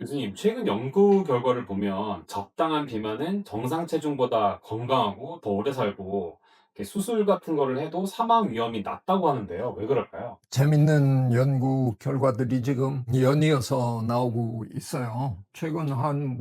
교수님, 최근 연구 결과를 보면 적당한 비만은 정상 체중보다 건강하고 더 오래 살고 이렇게 수술 같은 거를 해도 사망 위험이 낮다고 하는데요. 왜 그럴까요? 재밌는 연구 결과들이 지금 연이어서 나오고 있어요. 최근 한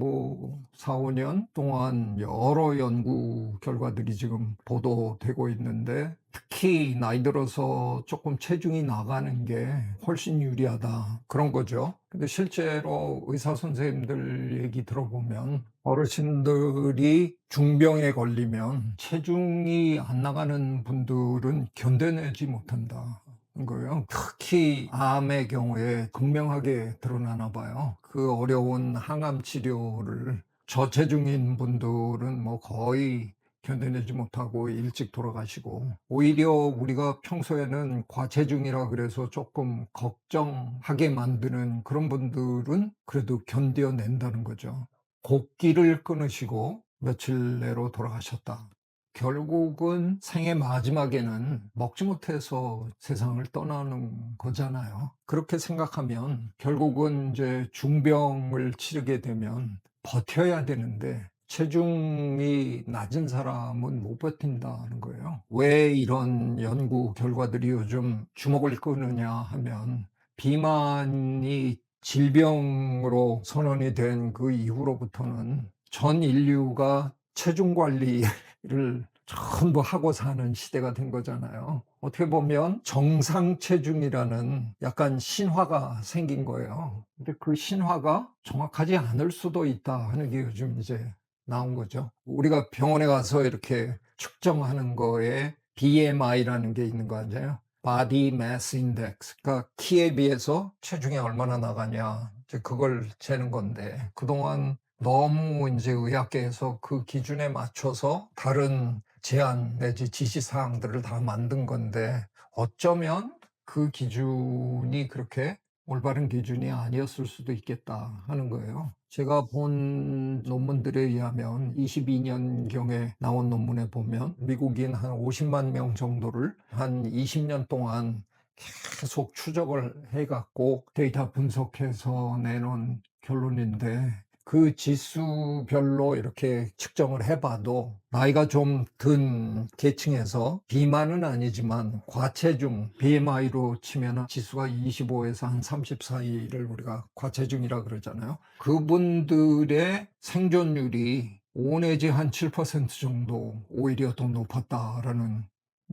4, 5년 동안 여러 연구 결과들이 지금 보도되고 있는데, 특히 나이 들어서 조금 체중이 나가는 게 훨씬 유리하다, 그런 거죠. 근데 실제로 의사 선생님들 얘기 들어보면 어르신들이 중병에 걸리면 체중이 안 나가는 분들은 견뎌내지 못한다 거예요. 특히 암의 경우에 극명하게 드러나나 봐요. 그 어려운 항암 치료를 저체중인 분들은 거의 견뎌내지 못하고 일찍 돌아가시고, 오히려 우리가 평소에는 과체중이라 그래서 조금 걱정하게 만드는 그런 분들은 그래도 견뎌낸다는 거죠. 곡기를 끊으시고 며칠 내로 돌아가셨다. 결국은 생의 마지막에는 먹지 못해서 세상을 떠나는 거잖아요. 그렇게 생각하면 결국은 이제 중병을 치르게 되면 버텨야 되는데, 체중이 낮은 사람은 못 버틴다는 거예요. 왜 이런 연구 결과들이 요즘 주목을 끄느냐 하면, 비만이 질병으로 선언이 된 그 이후로부터는 전 인류가 체중 관리를 전부 하고 사는 시대가 된 거잖아요. 어떻게 보면 정상 체중이라는 약간 신화가 생긴 거예요. 근데 그 신화가 정확하지 않을 수도 있다 하는 게 요즘 이제 나온 거죠. 우리가 병원에 가서 이렇게 측정하는 거에 BMI라는 게 있는 거 아니에요? Body Mass Index. 그러니까 키에 비해서 체중이 얼마나 나가냐, 이제 그걸 재는 건데, 그동안 너무 이제 의학계에서 그 기준에 맞춰서 다른 제안 내지 지시 사항들을 다 만든 건데, 어쩌면 그 기준이 그렇게 올바른 기준이 아니었을 수도 있겠다 하는 거예요. 제가 본 논문들에 의하면 22년경에 나온 논문에 보면 미국인 한 50만 명 정도를 한 20년 동안 계속 추적을 해갖고 데이터 분석해서 내놓은 결론인데, 그 지수별로 이렇게 측정을 해봐도 나이가 좀 든 계층에서, 비만은 아니지만 과체중, BMI로 치면 지수가 25에서 한 30 사이를 우리가 과체중이라 그러잖아요. 그분들의 생존율이 5 내지 한 7% 정도 오히려 더 높았다라는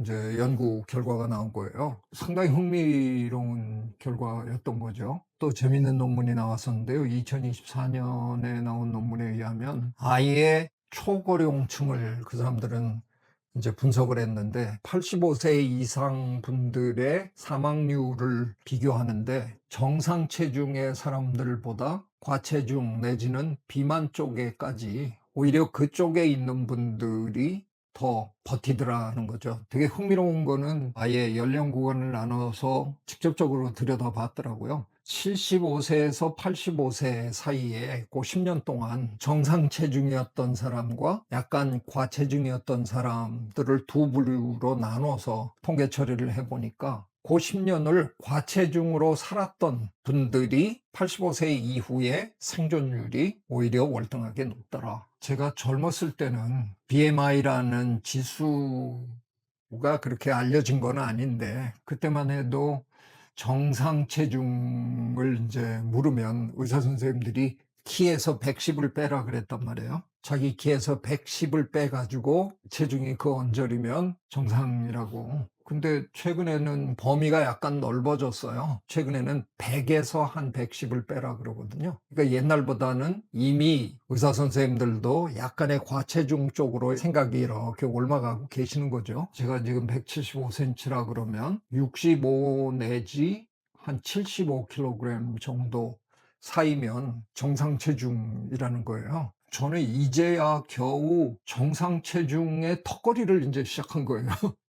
이제 연구 결과가 나온 거예요. 상당히 흥미로운 결과였던 거죠. 또 재밌는 논문이 나왔었는데요. 2024년에 나온 논문에 의하면 아예 초고령층을 그 사람들은 이제 분석을 했는데, 85세 이상 분들의 사망률을 비교하는데, 정상 체중의 사람들보다 과체중 내지는 비만 쪽에까지 오히려 그쪽에 있는 분들이 더 버티더라는 거죠. 되게 흥미로운 거는 아예 연령 구간을 나눠서 직접적으로 들여다봤더라고요. 75세에서 85세 사이에 그 10년 동안 정상 체중이었던 사람과 약간 과체중이었던 사람들을 두 부류로 나눠서 통계 처리를 해보니까, 그 10년을 과체중으로 살았던 분들이 85세 이후에 생존율이 오히려 월등하게 높더라. 제가 젊었을 때는 BMI라는 지수가 그렇게 알려진 건 아닌데, 그때만 해도 정상 체중을 이제 물으면 의사 선생님들이 키에서 110을 빼라 그랬단 말이에요. 자기 키에서 110을 빼가지고 체중이 그 언저리면 정상이라고. 근데 최근에는 범위가 약간 넓어졌어요. 최근에는 100에서 한 110을 빼라 그러거든요. 그러니까 옛날보다는 이미 의사 선생님들도 약간의 과체중 쪽으로 생각이 이렇게 올라가고 계시는 거죠. 제가 지금 175cm라 그러면 65 내지 한 75kg 정도 사이면 정상 체중이라는 거예요. 저는 이제야 겨우 정상 체중의 턱걸이를 이제 시작한 거예요.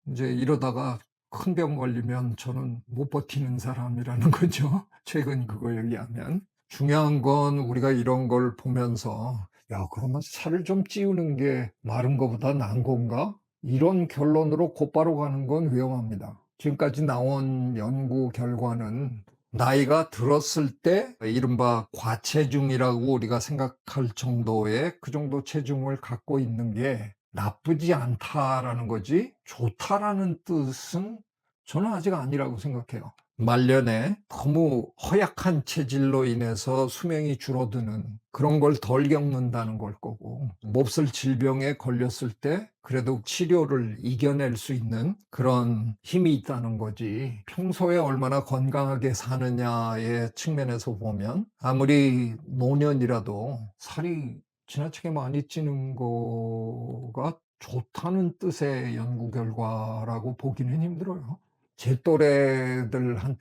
이제 이러다가 큰 병 걸리면 저는 못 버티는 사람이라는 거죠. 최근 그거 얘기하면. 중요한 건 우리가 이런 걸 보면서, 야, 그러면 살을 좀 찌우는 게 마른 거보다 나은 건가? 이런 결론으로 곧바로 가는 건 위험합니다. 지금까지 나온 연구 결과는 나이가 들었을 때 이른바 과체중이라고 우리가 생각할 정도의 그 정도 체중을 갖고 있는 게 나쁘지 않다라는 거지 좋다라는 뜻은 저는 아직 아니라고 생각해요. 말년에 너무 허약한 체질로 인해서 수명이 줄어드는 그런 걸 덜 겪는다는 걸 거고, 몹쓸 질병에 걸렸을 때 그래도 치료를 이겨낼 수 있는 그런 힘이 있다는 거지, 평소에 얼마나 건강하게 사느냐의 측면에서 보면 아무리 노년이라도 살이 지나치게 많이 찌는 거가 좋다는 뜻의 연구 결과라고 보기는 힘들어요. 제 또래들한테는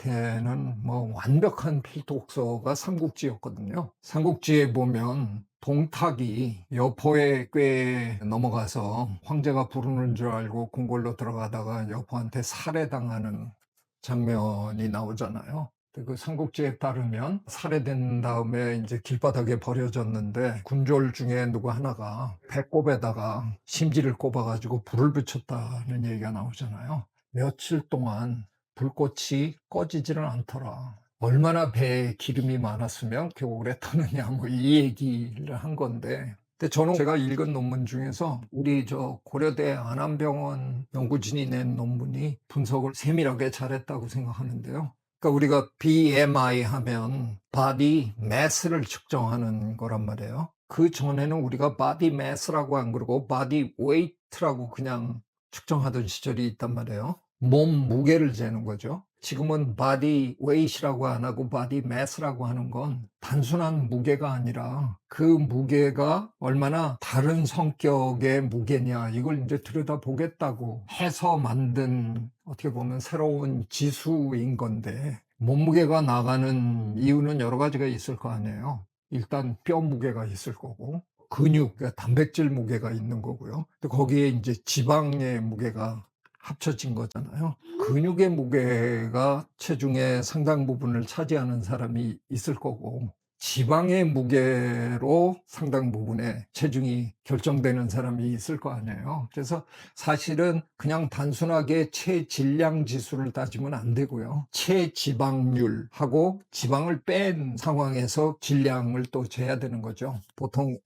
뭐 완벽한 필독서가 삼국지였거든요. 삼국지에 보면 동탁이 여포의 꾀에 넘어가서 황제가 부르는 줄 알고 궁궐로 들어가다가 여포한테 살해당하는 장면이 나오잖아요. 근데 그 삼국지에 따르면 살해된 다음에 이제 길바닥에 버려졌는데 군졸 중에 누구 하나가 배꼽에다가 심지를 꼽아가지고 불을 붙였다는 얘기가 나오잖아요. 며칠 동안 불꽃이 꺼지지를 않더라. 얼마나 배에 기름이 많았으면 겨울에 타느냐, 뭐 이 얘기를 한 건데. 근데 저는 제가 읽은 논문 중에서 우리 저 고려대 안암병원 연구진이 낸 논문이 분석을 세밀하게 잘했다고 생각하는데요. 그러니까 우리가 BMI 하면 바디 매스를 측정하는 거란 말이에요. 그 전에는 우리가 바디 매스라고 안 그러고 바디 웨이트라고 그냥 측정하던 시절이 있단 말이에요. 몸 무게를 재는 거죠. 지금은 바디 웨이트라고 안 하고 바디 매스라고 하는 건 단순한 무게가 아니라 그 무게가 얼마나 다른 성격의 무게냐, 이걸 이제 들여다보겠다고 해서 만든 어떻게 보면 새로운 지수인 건데, 몸무게가 나가는 이유는 여러 가지가 있을 거 아니에요. 일단 뼈 무게가 있을 거고, 근육, 그러니까 단백질 무게가 있는 거고요. 또 거기에 이제 지방의 무게가 합쳐진 거잖아요. 근육의 무게가 체중의 상당 부분을 차지하는 사람이 있을 거고, 지방의 무게로 상당 부분의 체중이 결정되는 사람이 있을 거 아니에요. 그래서 사실은 그냥 단순하게 체질량 지수를 따지면 안 되고요. 체지방률하고 지방을 뺀 상황에서 질량을 또 재야 되는 거죠. 보통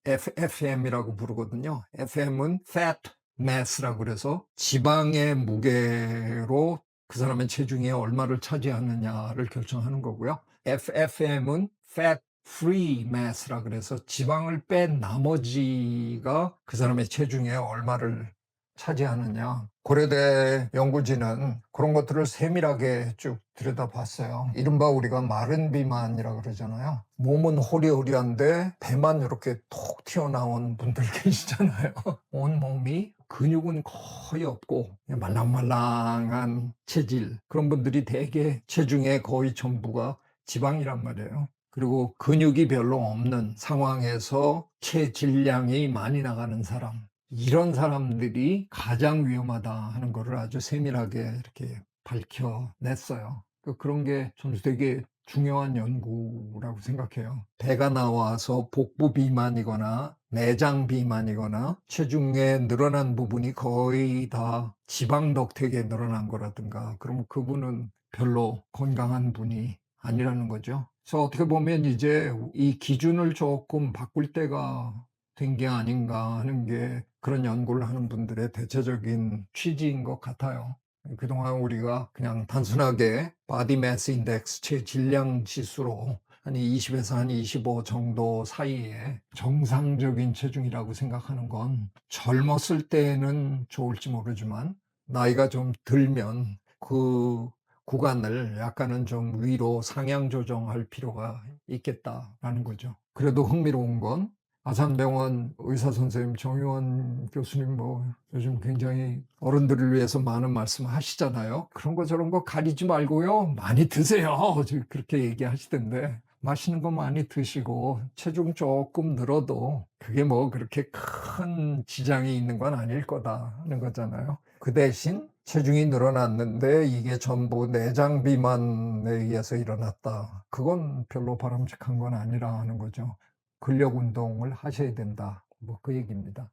FM이라고 부르거든요. FM은 Fat Mass라고 그래서 지방의 무게로 그 사람의 체중이 얼마를 차지하느냐를 결정하는 거고요. FFM은 Fat Free Mass라 그래서 지방을 뺀 나머지가 그 사람의 체중에 얼마를 차지하느냐. 고려대 연구진은 그런 것들을 세밀하게 쭉 들여다봤어요. 이른바 우리가 마른 비만이라고 그러잖아요. 몸은 호리호리한데 배만 이렇게 톡 튀어나온 분들 계시잖아요. 온몸이 근육은 거의 없고 말랑말랑한 체질, 그런 분들이 대개 체중의 거의 전부가 지방이란 말이에요. 그리고 근육이 별로 없는 상황에서 체질량이 많이 나가는 사람, 이런 사람들이 가장 위험하다 하는 것을 아주 세밀하게 이렇게 밝혀냈어요. 그런 게 저는 되게 중요한 연구라고 생각해요. 배가 나와서 복부 비만이거나 내장 비만이거나 체중에 늘어난 부분이 거의 다 지방 덕택에 늘어난 거라든가, 그러면 그분은 별로 건강한 분이 아니라는 거죠. 그래서 어떻게 보면 이제 이 기준을 조금 바꿀 때가 된 게 아닌가 하는 게 그런 연구를 하는 분들의 대체적인 취지인 것 같아요. 그동안 우리가 그냥 단순하게 바디 매스 인덱스 체질량 지수로 한 20에서 한 25 정도 사이에 정상적인 체중이라고 생각하는 건 젊었을 때는 좋을지 모르지만 나이가 좀 들면 그 구간을 약간은 좀 위로 상향 조정할 필요가 있겠다라는 거죠. 그래도 흥미로운 건 아산병원 의사 선생님 정의원 교수님 뭐 요즘 굉장히 어른들을 위해서 많은 말씀 하시잖아요. 그런 거 저런 거 가리지 말고요, 많이 드세요. 그렇게 얘기하시던데, 맛있는 거 많이 드시고 체중 조금 늘어도 그게 뭐 그렇게 큰 지장이 있는 건 아닐 거다 하는 거잖아요. 그 대신 체중이 늘어났는데 이게 전부 내장 비만에 의해서 일어났다, 그건 별로 바람직한 건 아니라 하는 거죠. 근력 운동을 하셔야 된다, 뭐 그 얘기입니다.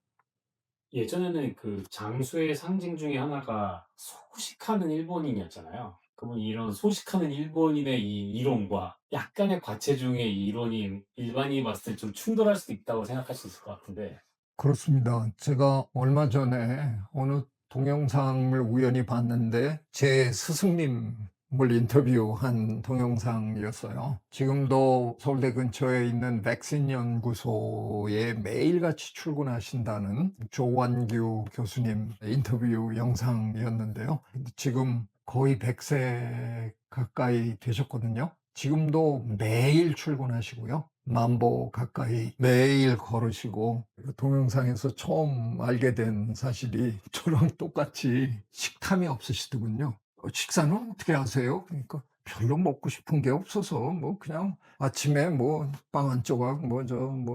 예전에는 그 장수의 상징 중에 하나가 소식하는 일본인이었잖아요. 그러면 이런 소식하는 일본인의 이 이론과 약간의 과체중의 이 이론이 일반인이 봤을 때 좀 충돌할 수도 있다고 생각할 수 있을 것 같은데. 그렇습니다. 제가 얼마 전에 어느 동영상을 우연히 봤는데 제 스승님을 인터뷰한 동영상이었어요. 지금도 서울대 근처에 있는 백신 연구소에 매일같이 출근하신다는 조완규 교수님 인터뷰 영상이었는데요. 근데 지금 거의 100세 가까이 되셨거든요. 지금도 매일 출근하시고요. 만보 가까이 매일 걸으시고, 그 동영상에서 처음 알게 된 사실이 저랑 똑같이 식탐이 없으시더군요. 식사는 어떻게 하세요? 그러니까 별로 먹고 싶은 게 없어서 뭐 그냥 아침에 뭐 빵 한 조각 뭐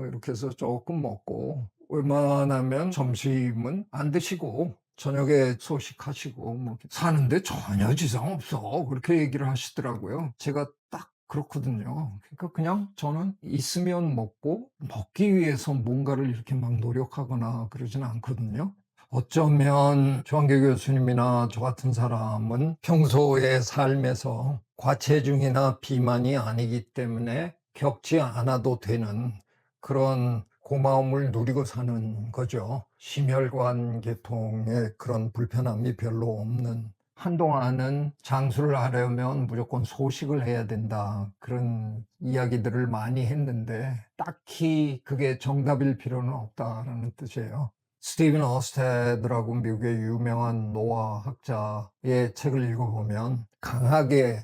이렇게 해서 조금 먹고, 웬만하면 점심은 안 드시고 저녁에 소식하시고 뭐 사는데 전혀 지장 없어, 그렇게 얘기를 하시더라고요. 제가 딱 그렇거든요. 그러니까 그냥 저는 있으면 먹고, 먹기 위해서 뭔가를 이렇게 막 노력하거나 그러진 않거든요. 어쩌면 조한계 교수님이나 저 같은 사람은 평소의 삶에서 과체중이나 비만이 아니기 때문에 겪지 않아도 되는 그런 고마움을 누리고 사는 거죠. 심혈관 계통에 그런 불편함이 별로 없는. 한동안은 장수를 하려면 무조건 소식을 해야 된다, 그런 이야기들을 많이 했는데 딱히 그게 정답일 필요는 없다라는 뜻이에요. 스티븐 어스테드라고 미국의 유명한 노화학자의 책을 읽어보면 강하게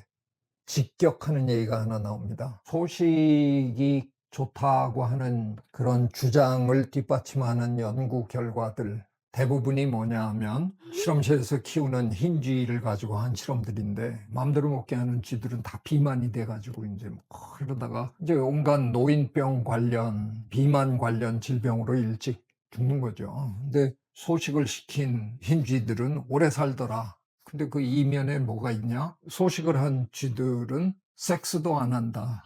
직격하는 얘기가 하나 나옵니다. 소식이 좋다고 하는 그런 주장을 뒷받침하는 연구 결과들 대부분이 뭐냐 하면 실험실에서 키우는 흰 쥐를 가지고 한 실험들인데, 마음대로 먹게 하는 쥐들은 다 비만이 돼가지고 이제 뭐 그러다가 이제 온갖 노인병 관련, 비만 관련 질병으로 일찍 죽는 거죠. 근데 소식을 시킨 흰 쥐들은 오래 살더라. 근데 그 이면에 뭐가 있냐? 소식을 한 쥐들은 섹스도 안 한다는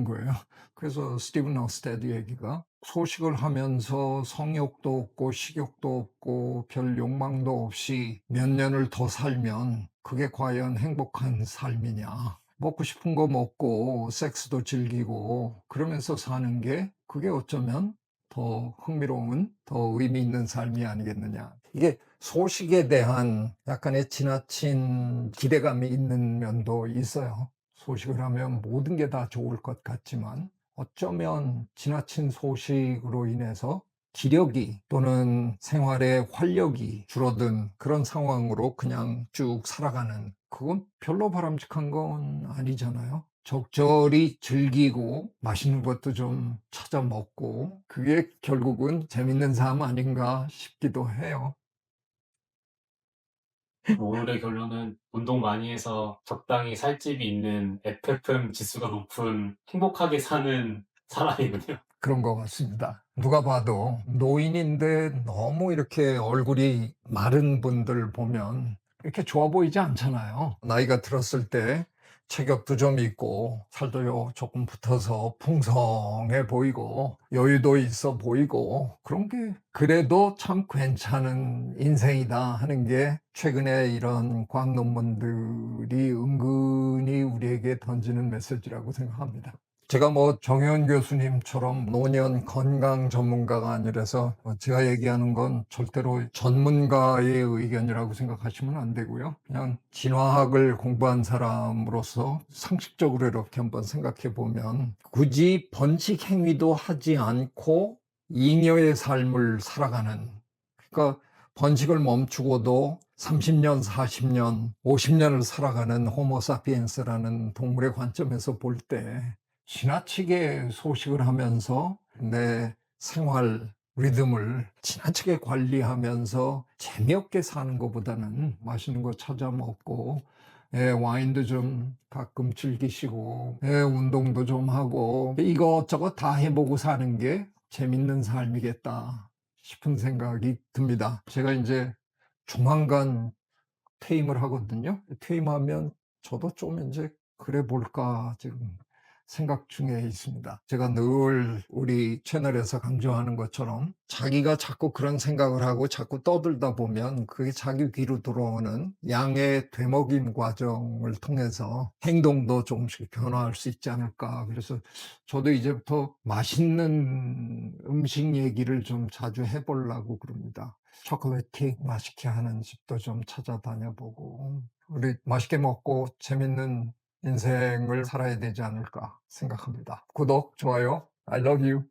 거예요. 그래서 스티븐 어스테드 얘기가, 소식을 하면서 성욕도 없고 식욕도 없고 별 욕망도 없이 몇 년을 더 살면 그게 과연 행복한 삶이냐? 먹고 싶은 거 먹고 섹스도 즐기고 그러면서 사는 게, 그게 어쩌면 더 흥미로운, 더 의미 있는 삶이 아니겠느냐. 이게 소식에 대한 약간의 지나친 기대감이 있는 면도 있어요. 소식을 하면 모든 게 다 좋을 것 같지만 어쩌면 지나친 소식으로 인해서 기력이 또는 생활의 활력이 줄어든 그런 상황으로 그냥 쭉 살아가는, 그건 별로 바람직한 건 아니잖아요. 적절히 즐기고 맛있는 것도 좀 찾아 먹고, 그게 결국은 재밌는 삶 아닌가 싶기도 해요. 오늘의 결론은 운동 많이 해서 적당히 살집이 있는 FFM 지수가 높은 행복하게 사는 사람이군요. 그런 것 같습니다. 누가 봐도 노인인데 너무 이렇게 얼굴이 마른 분들 보면 이렇게 좋아 보이지 않잖아요. 나이가 들었을 때 체격도 좀 있고 살도 조금 붙어서 풍성해 보이고 여유도 있어 보이고, 그런 게 그래도 참 괜찮은 인생이다 하는 게 최근에 이런 과학 논문들이 은근히 우리에게 던지는 메시지라고 생각합니다. 제가 뭐 정혜원 교수님처럼 노년 건강 전문가가 아니라서 제가 얘기하는 건 절대로 전문가의 의견이라고 생각하시면 안 되고요. 그냥 진화학을 공부한 사람으로서 상식적으로 이렇게 한번 생각해 보면, 굳이 번식 행위도 하지 않고 잉여의 삶을 살아가는, 그러니까 번식을 멈추고도 30년, 40년, 50년을 살아가는 호모사피엔스라는 동물의 관점에서 볼때, 지나치게 소식을 하면서 내 생활 리듬을 지나치게 관리하면서 재미없게 사는 것보다는 맛있는 거 찾아 먹고, 와인도 좀 가끔 즐기시고, 운동도 좀 하고 이것저것 다 해보고 사는 게 재밌는 삶이겠다 싶은 생각이 듭니다. 제가 이제 조만간 퇴임을 하거든요. 퇴임하면 저도 좀 이제 그래 볼까 지금 생각 중에 있습니다. 제가 늘 우리 채널에서 강조하는 것처럼 자기가 자꾸 그런 생각을 하고 자꾸 떠들다 보면 그게 자기 귀로 들어오는 양의 되먹임 과정을 통해서 행동도 조금씩 변화할 수 있지 않을까. 그래서 저도 이제부터 맛있는 음식 얘기를 좀 자주 해보려고 그럽니다. 초콜릿 맛있게 하는 집도 좀 찾아다녀 보고 우리 맛있게 먹고 재밌는 인생을 살아야 되지 않을까 생각합니다. 구독, 좋아요. I love you.